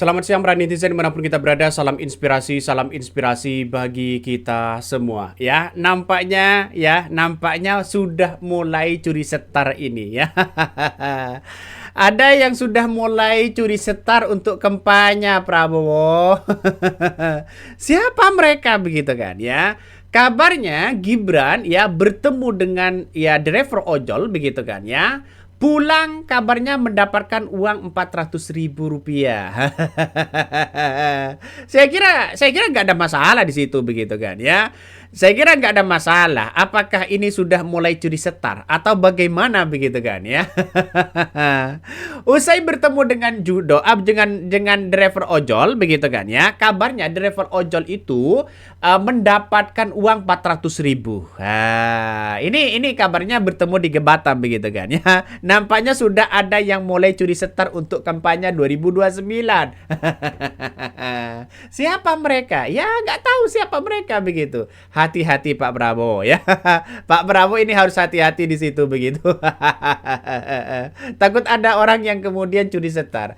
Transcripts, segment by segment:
Selamat siang para netizen dimanapun kita berada, salam inspirasi bagi kita semua. Nampaknya sudah mulai curi setar ini ya. Ada yang sudah mulai curi setar untuk kampanye Prabowo. Siapa mereka begitu kan ya? Kabarnya Gibran ya bertemu dengan ya driver ojol begitu kan ya. Pulang kabarnya mendapatkan uang 400.000 rupiah. Saya kira nggak ada masalah di situ begitu kan ya. Saya kira nggak ada masalah. Apakah ini sudah mulai curi setar atau bagaimana begitu kan ya? Usai bertemu dengan dengan driver ojol begitu kan ya. Kabarnya driver ojol itu mendapatkan uang 400.000. Ini kabarnya bertemu di Batam begitu kan ya. Nampaknya sudah ada yang mulai curi setar untuk kampanye 2029. Siapa mereka? Ya nggak tahu siapa mereka begitu. Hati-hati Pak Prabowo ya. Pak Prabowo ini harus hati-hati di situ begitu. Takut ada orang yang kemudian curi setar.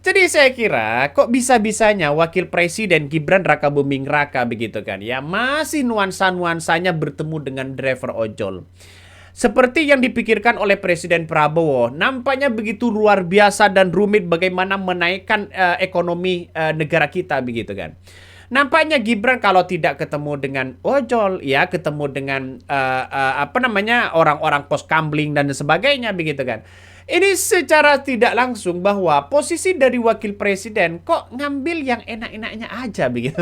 Jadi saya kira kok bisa-bisanya Wakil Presiden Gibran Rakabuming Raka begitu kan ya masih nuansa-nuansanya bertemu dengan driver ojol. Seperti yang dipikirkan oleh Presiden Prabowo, nampaknya begitu luar biasa dan rumit bagaimana menaikkan ekonomi negara kita begitu kan. Nampaknya Gibran kalau tidak ketemu dengan ojol, ya ketemu dengan orang-orang pos kamling dan sebagainya begitu kan. Ini secara tidak langsung bahwa posisi dari wakil presiden kok ngambil yang enak-enaknya aja begitu.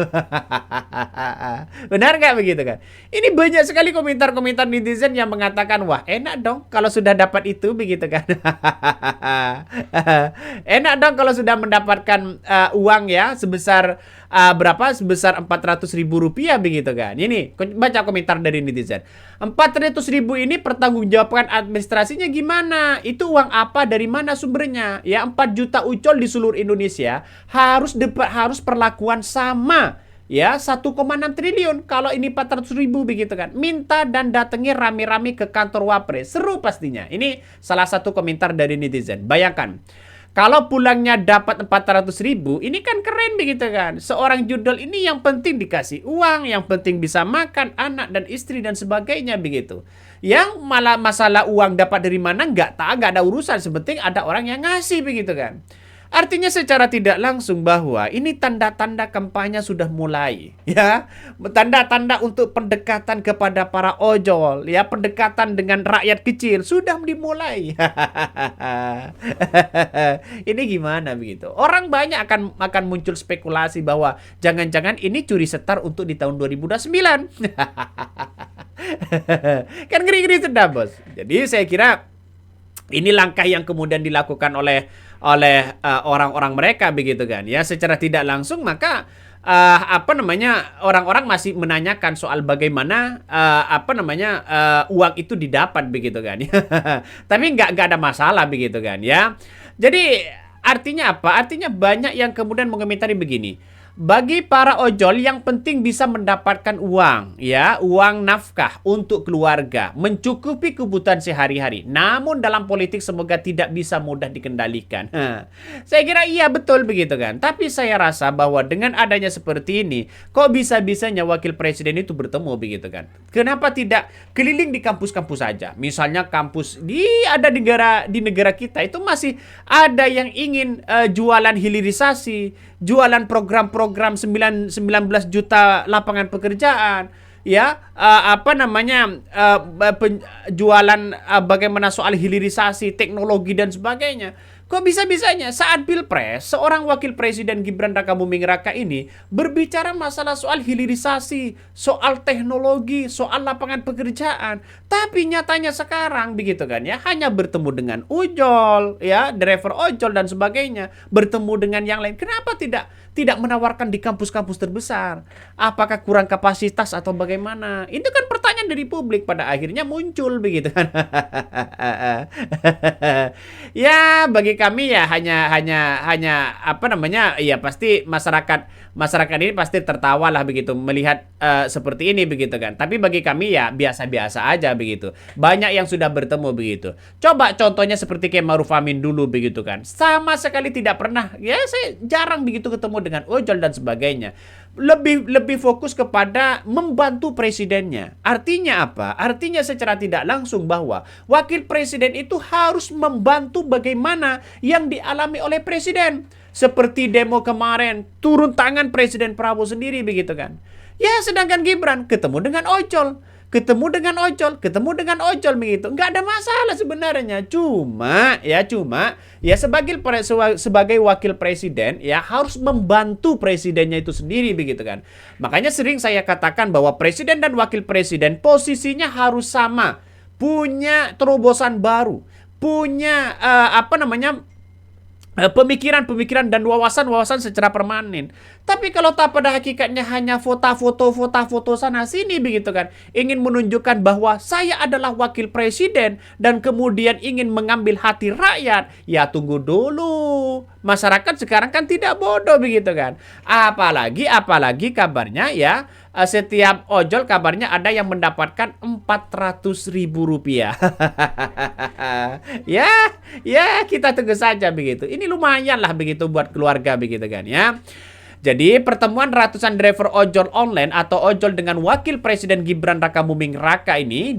Benar nggak begitu kan? Ini banyak sekali komentar-komentar netizen yang mengatakan, wah enak dong kalau sudah dapat itu begitu kan. Enak dong kalau sudah mendapatkan uang ya sebesar berapa? Sebesar 400.000 rupiah begitu kan. Ini baca komentar dari netizen. 400.000 ini pertanggungjawabkan administrasinya gimana? Itu uang apa? Dari mana sumbernya? Ya 4 juta ucol di seluruh Indonesia harus perlakuan sama. Ya 1,6 triliun. Kalau ini 400.000 begitu kan. Minta dan datangi rame-rame ke kantor Wapres. Seru pastinya. Ini salah satu komentar dari netizen. Bayangkan. Kalau pulangnya dapat 400.000, ini kan keren begitu kan. Seorang judul ini yang penting dikasih uang, yang penting bisa makan, anak dan istri dan sebagainya begitu. Yang malah masalah uang dapat dari mana nggak ada urusan. Sepenting ada orang yang ngasih begitu kan. Artinya secara tidak langsung bahwa ini tanda-tanda kampanye sudah mulai, ya. Tanda-tanda untuk pendekatan kepada para ojol, ya, pendekatan dengan rakyat kecil sudah dimulai. Ini gimana begitu? Orang banyak akan muncul spekulasi bahwa jangan-jangan ini curi setar untuk di tahun 2029. Kan ngeri-ngeri sedap, Bos. Jadi saya kira ini langkah yang kemudian dilakukan oleh orang-orang mereka begitu kan ya secara tidak langsung maka orang-orang masih menanyakan soal bagaimana uang itu didapat begitu kan ya. Tapi nggak ada masalah begitu kan ya. Jadi artinya apa? Artinya banyak yang kemudian mengomentari begini. Bagi para ojol yang penting bisa mendapatkan uang, ya, uang nafkah untuk keluarga, mencukupi kebutuhan sehari-hari. Namun dalam politik semoga tidak bisa mudah dikendalikan. Saya kira iya betul begitu kan. Tapi saya rasa bahwa dengan adanya seperti ini, kok bisa-bisanya wakil presiden itu bertemu begitu kan. Kenapa tidak keliling di kampus-kampus saja? Misalnya kampus di negara kita itu masih ada yang ingin jualan hilirisasi, jualan program-program 19 juta lapangan pekerjaan, ya, jualan bagaimana soal hilirisasi, teknologi dan sebagainya. Kok bisa-bisanya saat Pilpres seorang wakil presiden Gibran Rakabuming Raka ini berbicara masalah soal hilirisasi, soal teknologi, soal lapangan pekerjaan, tapi nyatanya sekarang begitu kan ya hanya bertemu dengan ojol, ya, driver ojol dan sebagainya, bertemu dengan yang lain. Kenapa tidak tidak menawarkan di kampus-kampus terbesar? Apakah kurang kapasitas atau bagaimana? Itu kan pertanyaan dari publik, pada akhirnya muncul begitu kan. Ya, bagi kami ya hanya apa namanya? Ya pasti masyarakat ini pasti tertawa lah begitu melihat seperti ini begitu kan. Tapi bagi kami ya biasa-biasa aja begitu. Banyak yang sudah bertemu begitu. Coba contohnya seperti kayak Maruf Amin dulu begitu kan. Sama sekali tidak pernah. Ya saya jarang begitu ketemu dengan ojol dan sebagainya. Lebih fokus kepada membantu presidennya. Artinya apa? Artinya secara tidak langsung bahwa wakil presiden itu harus membantu bagaimana yang dialami oleh presiden. Seperti demo kemarin, turun tangan Presiden Prabowo sendiri begitu kan. Ya, sedangkan Gibran ketemu dengan ojol. Ketemu dengan ojol begitu. Nggak ada masalah sebenarnya. Cuma ya sebagai wakil presiden ya harus membantu presidennya itu sendiri begitu kan. Makanya sering saya katakan bahwa presiden dan wakil presiden posisinya harus sama. Punya terobosan baru, punya pemikiran dan wawasan secara permanen. Tapi kalau tak pada hakikatnya hanya foto sana sini begitu kan, ingin menunjukkan bahwa saya adalah wakil presiden dan kemudian ingin mengambil hati rakyat, ya tunggu dulu. Masyarakat sekarang kan tidak bodoh begitu kan. Apalagi kabarnya ya setiap ojol kabarnya ada yang mendapatkan 400.000 rupiah. Ya, kita tunggu saja begitu. Ini lumayan lah begitu buat keluarga begitu kan ya. Jadi pertemuan ratusan driver ojol online atau ojol dengan wakil presiden Gibran Rakabuming Raka ini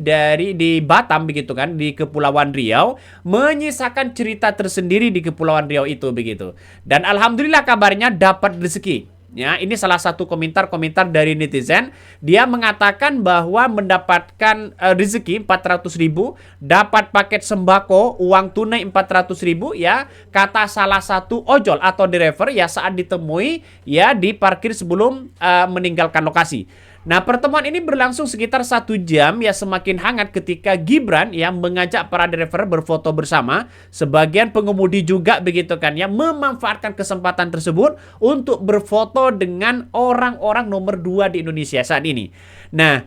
di Batam begitu kan, di Kepulauan Riau, menyisakan cerita tersendiri di Kepulauan Riau itu begitu. Dan alhamdulillah kabarnya dapat rezeki. Ya, ini salah satu komentar dari netizen. Dia mengatakan bahwa mendapatkan rezeki 400.000, dapat paket sembako, uang tunai 400.000 ya. Kata salah satu ojol atau driver ya saat ditemui ya di parkir sebelum meninggalkan lokasi. Nah, pertemuan ini berlangsung sekitar 1 jam ya, semakin hangat ketika Gibran yang mengajak para driver berfoto bersama. Sebagian pengemudi juga begitu kan ya, memanfaatkan kesempatan tersebut untuk berfoto dengan orang-orang nomor 2 di Indonesia saat ini. Nah,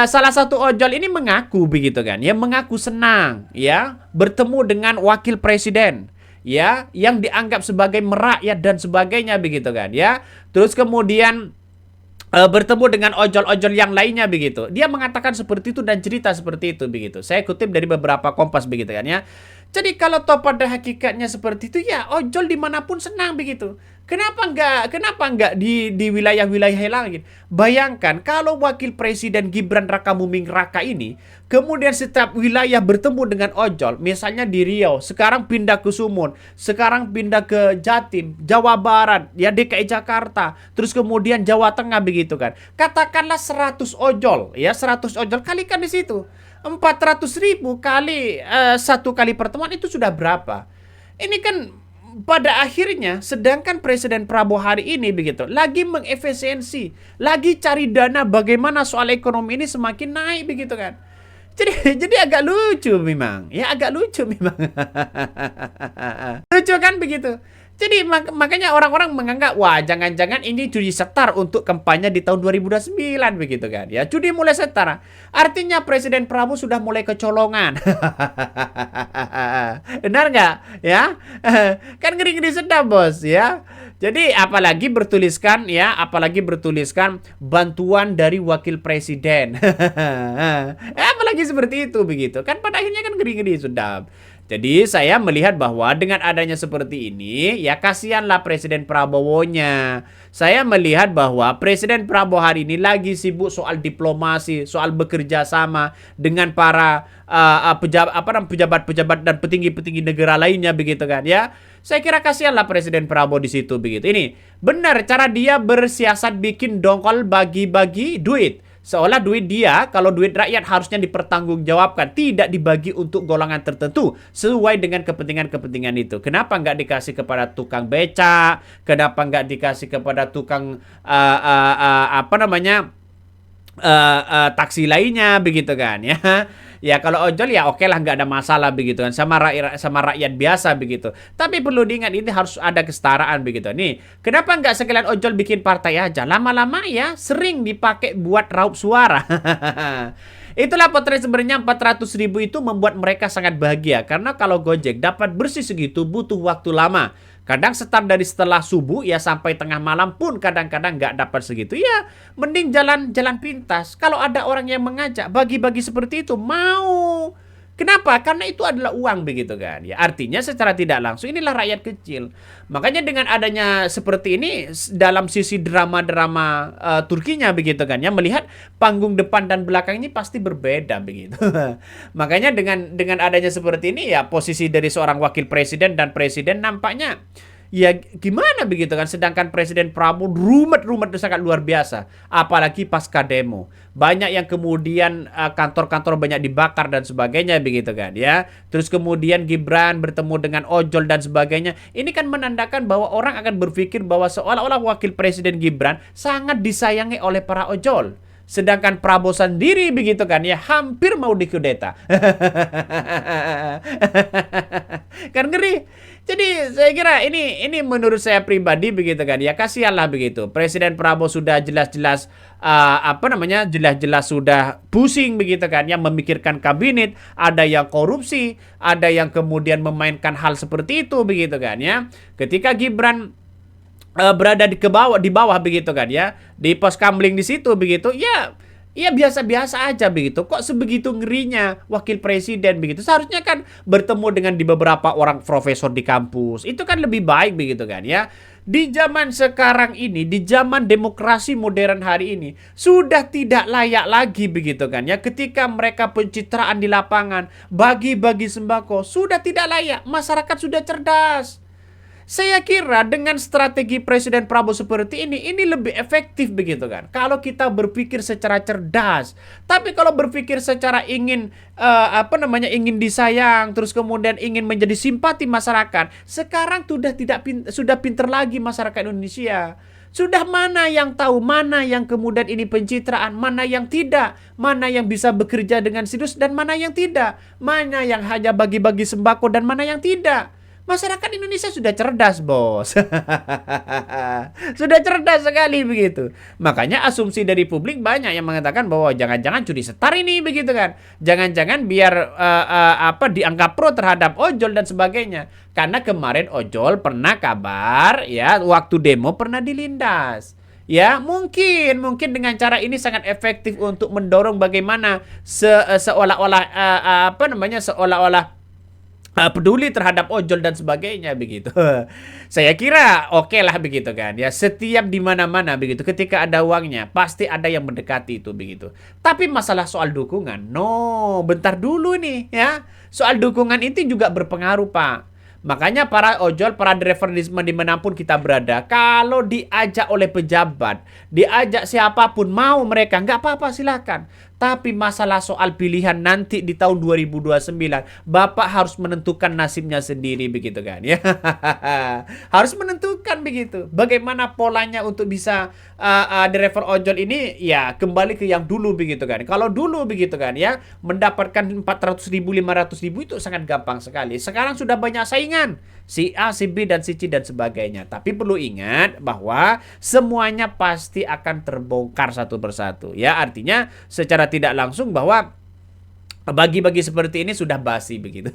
salah satu ojol ini mengaku begitu kan ya, mengaku senang ya bertemu dengan wakil presiden ya yang dianggap sebagai merakyat dan sebagainya begitu kan ya. Terus kemudian bertemu dengan ojol-ojol yang lainnya begitu. Dia mengatakan seperti itu dan cerita seperti itu begitu. Saya kutip dari beberapa Kompas begitu kan ya. Jadi kalau toh pada hakikatnya seperti itu ya ojol dimanapun senang begitu. Kenapa enggak di wilayah-wilayah lain? Bayangkan kalau wakil presiden Gibran Rakabuming Raka ini kemudian setiap wilayah bertemu dengan ojol, misalnya di Riau, sekarang pindah ke Sumut, sekarang pindah ke Jatim, Jawa Barat, ya DKI Jakarta, terus kemudian Jawa Tengah begitu kan. Katakanlah 100 ojol, ya 100 ojol kalikan di situ. 400.000 kali satu kali pertemuan itu sudah berapa? Ini kan pada akhirnya, sedangkan Presiden Prabowo hari ini begitu lagi mengefisiensi, lagi cari dana bagaimana soal ekonomi ini semakin naik begitu kan. Jadi agak lucu memang. Ya agak lucu memang. Lucu kan begitu. Jadi makanya orang-orang menganggap wah jangan-jangan ini judi setar untuk kampanye di tahun 2029 begitu kan. Ya judi mulai setar. Artinya Presiden Prabowo sudah mulai kecolongan. Benar nggak? Ya kan ngeri-ngeri sedap bos ya. Jadi apalagi bertuliskan bantuan dari wakil presiden. Apalagi seperti itu begitu. Kan pada akhirnya kan ngeri-ngeri sedap. Jadi saya melihat bahwa dengan adanya seperti ini, ya kasihanlah Presiden Prabowo-nya. Saya melihat bahwa Presiden Prabowo hari ini lagi sibuk soal diplomasi, soal bekerja sama dengan para pejabat-pejabat dan petinggi-petinggi negara lainnya begitu kan ya. Saya kira kasihanlah Presiden Prabowo di situ begitu. Ini benar cara dia bersiasat bikin dongkol bagi-bagi duit. Seolah duit dia, kalau duit rakyat harusnya dipertanggungjawabkan, tidak dibagi untuk golongan tertentu sesuai dengan kepentingan-kepentingan itu. Kenapa nggak dikasih kepada tukang beca? Kenapa nggak dikasih kepada tukang taksi lainnya begitu kan ya. Ya kalau ojol ya oke lah, nggak ada masalah begitu kan, sama rakyat biasa begitu. Tapi perlu diingat ini harus ada kesetaraan begitu. Nih, kenapa nggak sekalian ojol bikin partai aja? Lama-lama ya sering dipakai buat raup suara. Itulah potret sebenarnya 400.000 itu membuat mereka sangat bahagia karena kalau Gojek dapat bersih segitu butuh waktu lama. Kadang start dari setelah subuh ya sampai tengah malam pun kadang-kadang nggak dapat segitu. Ya, mending jalan-jalan pintas. Kalau ada orang yang mengajak bagi-bagi seperti itu, mau. Kenapa? Karena itu adalah uang begitu kan. Ya, artinya secara tidak langsung inilah rakyat kecil. Makanya dengan adanya seperti ini dalam sisi drama-drama Turkinya begitu kan ya, melihat panggung depan dan belakang ini pasti berbeda begitu. Makanya dengan adanya seperti ini ya posisi dari seorang wakil presiden dan presiden nampaknya ya gimana begitu kan, sedangkan Presiden Prabowo rumet-rumet itu sangat luar biasa, apalagi pasca demo banyak yang kemudian kantor-kantor banyak dibakar dan sebagainya begitu kan ya. Terus kemudian Gibran bertemu dengan ojol dan sebagainya, ini kan menandakan bahwa orang akan berpikir bahwa seolah-olah wakil presiden Gibran sangat disayangi oleh para ojol. Sedangkan Prabowo sendiri begitu kan ya hampir mau dikudeta. Kan ngeri. Jadi saya kira ini menurut saya pribadi begitu kan ya, kasihanlah begitu. Presiden Prabowo sudah jelas-jelas jelas-jelas sudah pusing begitu kan ya, memikirkan kabinet, ada yang korupsi, ada yang kemudian memainkan hal seperti itu begitu kan ya. Ketika Gibran berada di bawah begitu kan ya, di pos kamling di situ begitu ya. Ya biasa-biasa aja begitu. Kok sebegitu ngerinya wakil presiden begitu? Seharusnya kan bertemu dengan di beberapa orang profesor di kampus. Itu kan lebih baik begitu kan ya. Di zaman sekarang ini, di zaman demokrasi modern hari ini, sudah tidak layak lagi begitu kan ya. Ketika mereka pencitraan di lapangan, bagi-bagi sembako, sudah tidak layak. Masyarakat sudah cerdas. Saya kira dengan strategi Presiden Prabowo seperti ini lebih efektif begitu kan. Kalau kita berpikir secara cerdas, tapi kalau berpikir secara ingin ingin disayang, terus kemudian ingin menjadi simpati masyarakat, sekarang sudah pinter lagi masyarakat Indonesia. Sudah mana yang tahu, mana yang kemudian ini pencitraan, mana yang tidak, mana yang bisa bekerja dengan serius dan mana yang tidak, mana yang hanya bagi-bagi sembako dan mana yang tidak. Masyarakat Indonesia sudah cerdas, bos. Sudah cerdas sekali begitu. Makanya asumsi dari publik banyak yang mengatakan bahwa jangan-jangan curi setar ini begitu kan. Jangan-jangan biar dianggap pro terhadap ojol dan sebagainya. Karena kemarin ojol pernah kabar ya waktu demo pernah dilindas. Ya, mungkin dengan cara ini sangat efektif untuk mendorong bagaimana seolah-olah peduli terhadap ojol dan sebagainya begitu. Saya kira oke lah begitu kan ya, setiap di mana-mana begitu ketika ada uangnya pasti ada yang mendekati itu begitu. Tapi masalah soal dukungan, no, bentar dulu nih ya. Soal dukungan itu juga berpengaruh, Pak. Makanya para ojol, para driver dimanapun kita berada, kalau diajak oleh pejabat, diajak siapapun mau mereka, nggak apa-apa silakan. Tapi masalah soal pilihan nanti di tahun 2029, Bapak harus menentukan nasibnya sendiri begitu kan ya. Harus menentukan begitu. Bagaimana polanya untuk bisa driver ojol ini ya kembali ke yang dulu begitu kan. Kalau dulu begitu kan ya, mendapatkan 400.000, 500.000 itu sangat gampang sekali. Sekarang sudah banyak saingan. Si A, si B, dan si C, dan sebagainya. Tapi perlu ingat bahwa semuanya pasti akan terbongkar satu persatu. Ya, artinya secara tidak langsung bahwa bagi-bagi seperti ini sudah basi begitu.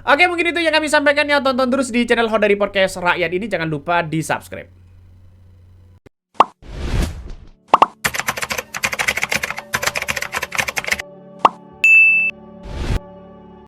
Oke, mungkin itu yang kami sampaikan ya. Tonton terus di channel Hodari Podcast Rakyat ini. Jangan lupa di subscribe.